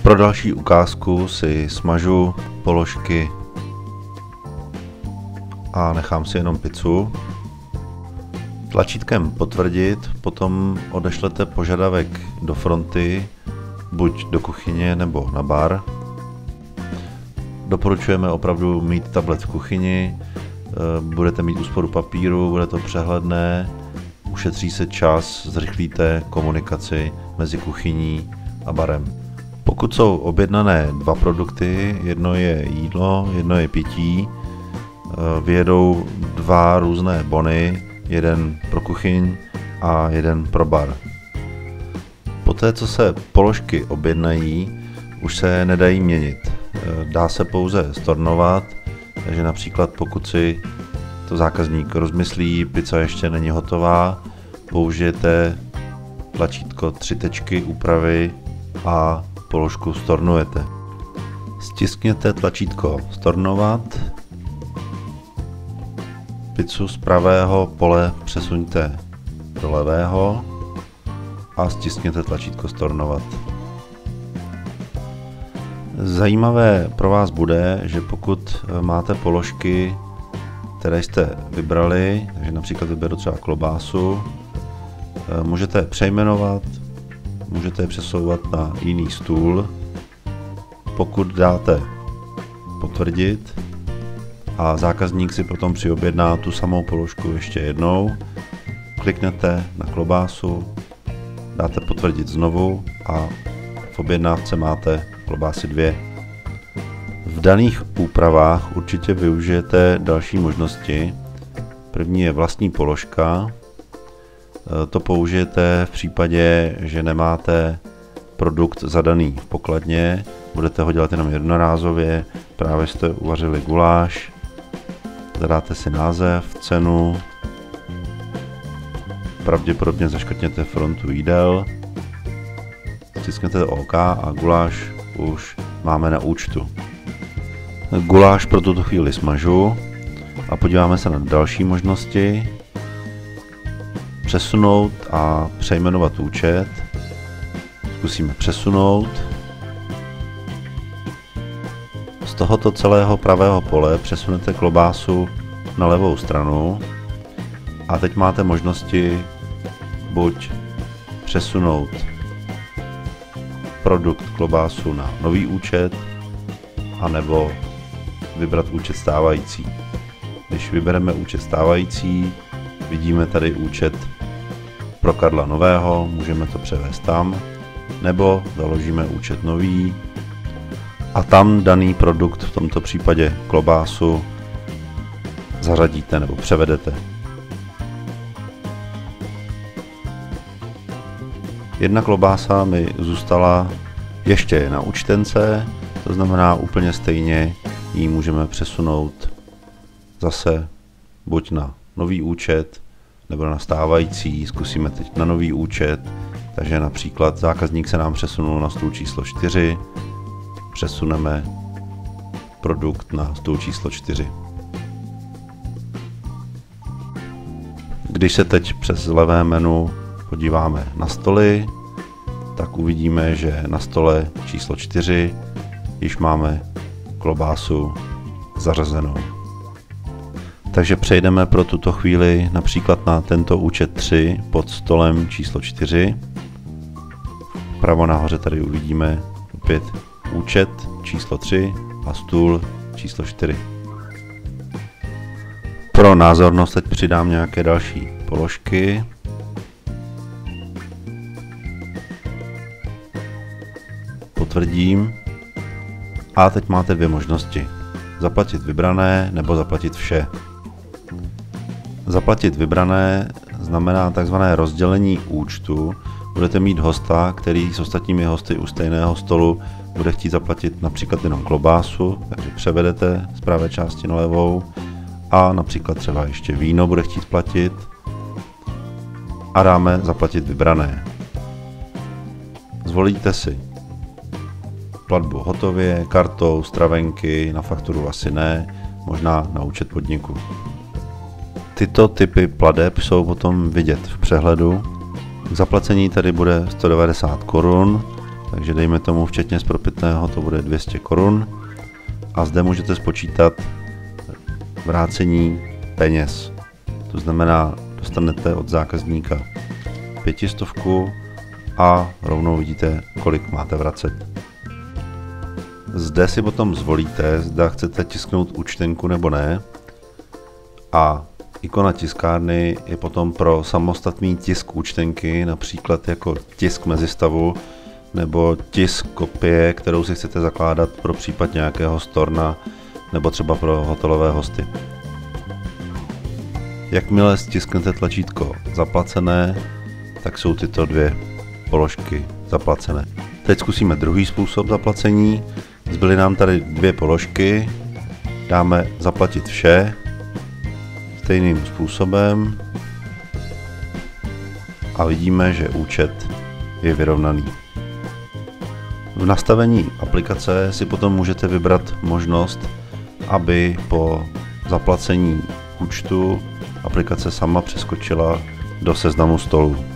Pro další ukázku si smažu položky a nechám si jenom pizzu. Tlačítkem potvrdit, potom odešlete požadavek do fronty, buď do kuchyně nebo na bar. Doporučujeme opravdu mít tablet v kuchyni, budete mít úsporu papíru, bude to přehledné, ušetří se čas, zrychlíte komunikaci mezi kuchyní a barem. Pokud jsou objednané dva produkty, jedno je jídlo, jedno je pití, vyjedou dva různé bony, jeden pro kuchyň a jeden pro bar. Poté, co se položky objednají, už se nedají měnit. Dá se pouze stornovat, takže například pokud si to zákazník rozmyslí, pizza ještě není hotová, použijete tlačítko 3 tečky úpravy a položku stornujete. Stiskněte tlačítko stornovat, pizzu z pravého pole přesuňte do levého a stiskněte tlačítko stornovat. Zajímavé pro vás bude, že pokud máte položky, které jste vybrali, takže například vyberu třeba klobásu, můžete přejmenovat, můžete je přesouvat na jiný stůl. Pokud dáte potvrdit a zákazník si potom přiobjedná tu samou položku ještě jednou, kliknete na klobásu, dáte potvrdit znovu a v objednávce máte klobásy 2. V daných úpravách určitě využijete další možnosti. První je vlastní položka. To použijete v případě, že nemáte produkt zadaný v pokladně, budete ho dělat jenom jednorázově, právě jste uvařili guláš, zadáte si název, cenu, pravděpodobně zaškrtněte frontu jídel, stisknete OK a guláš už máme na účtu. Guláš pro tuto chvíli smažu a podíváme se na další možnosti. Přesunout a přejmenovat účet. Zkusíme přesunout. Z tohoto celého pravého pole přesunete klobásu na levou stranu a teď máte možnosti buď přesunout produkt klobásu na nový účet, anebo vybrat účet stávající. Když vybereme účet stávající, vidíme tady účet pro Karla Nového, můžeme to převést tam, nebo založíme účet nový a tam daný produkt, v tomto případě klobásu, zařadíte nebo převedete. Jedna klobása mi zůstala ještě na účtence, to znamená úplně stejně ji můžeme přesunout zase buď na nový účet nebo na stávající. Zkusíme teď na nový účet, takže například zákazník se nám přesunul na stůl číslo 4, přesuneme produkt na stůl číslo 4. Když se teď přes levé menu podíváme na stoly, tak uvidíme, že na stole číslo 4 již máme klobásu zařazenou. Takže přejdeme pro tuto chvíli například na tento účet 3 pod stolem číslo 4. Vpravo nahoře tady uvidíme opět účet číslo 3 a stůl číslo 4. Pro názornost teď přidám nějaké další položky. Potvrdím a teď máte dvě možnosti. Zaplatit vybrané nebo zaplatit vše. Zaplatit vybrané znamená takzvané rozdělení účtu. Budete mít hosta, který s ostatními hosty u stejného stolu bude chtít zaplatit například jenom klobásu, takže převedete z pravé části na levou a například třeba ještě víno bude chtít platit a dáme zaplatit vybrané. Zvolíte si platbu hotově, kartou, stravenky, na fakturu asi ne, možná na účet podniku. Tyto typy plateb jsou potom vidět v přehledu. K zaplacení tady bude 190 korun, takže dejme tomu včetně spropitného to bude 200 korun a zde můžete spočítat vrácení peněz. To znamená, dostanete od zákazníka 500 a rovnou vidíte, kolik máte vracet. Zde si potom zvolíte, zda chcete tisknout účtenku nebo ne, a ikona tiskárny je potom pro samostatný tisk účtenky, například jako tisk mezistavu nebo tisk kopie, kterou si chcete zakládat pro případ nějakého storna nebo třeba pro hotelové hosty. Jakmile stisknete tlačítko zaplacené, tak jsou tyto dvě položky zaplacené. Teď zkusíme druhý způsob zaplacení. Zbyly nám tady dvě položky, dáme zaplatit vše stejným způsobem a vidíme, že účet je vyrovnaný. V nastavení aplikace si potom můžete vybrat možnost, aby po zaplacení účtu aplikace sama přeskočila do seznamu stolů.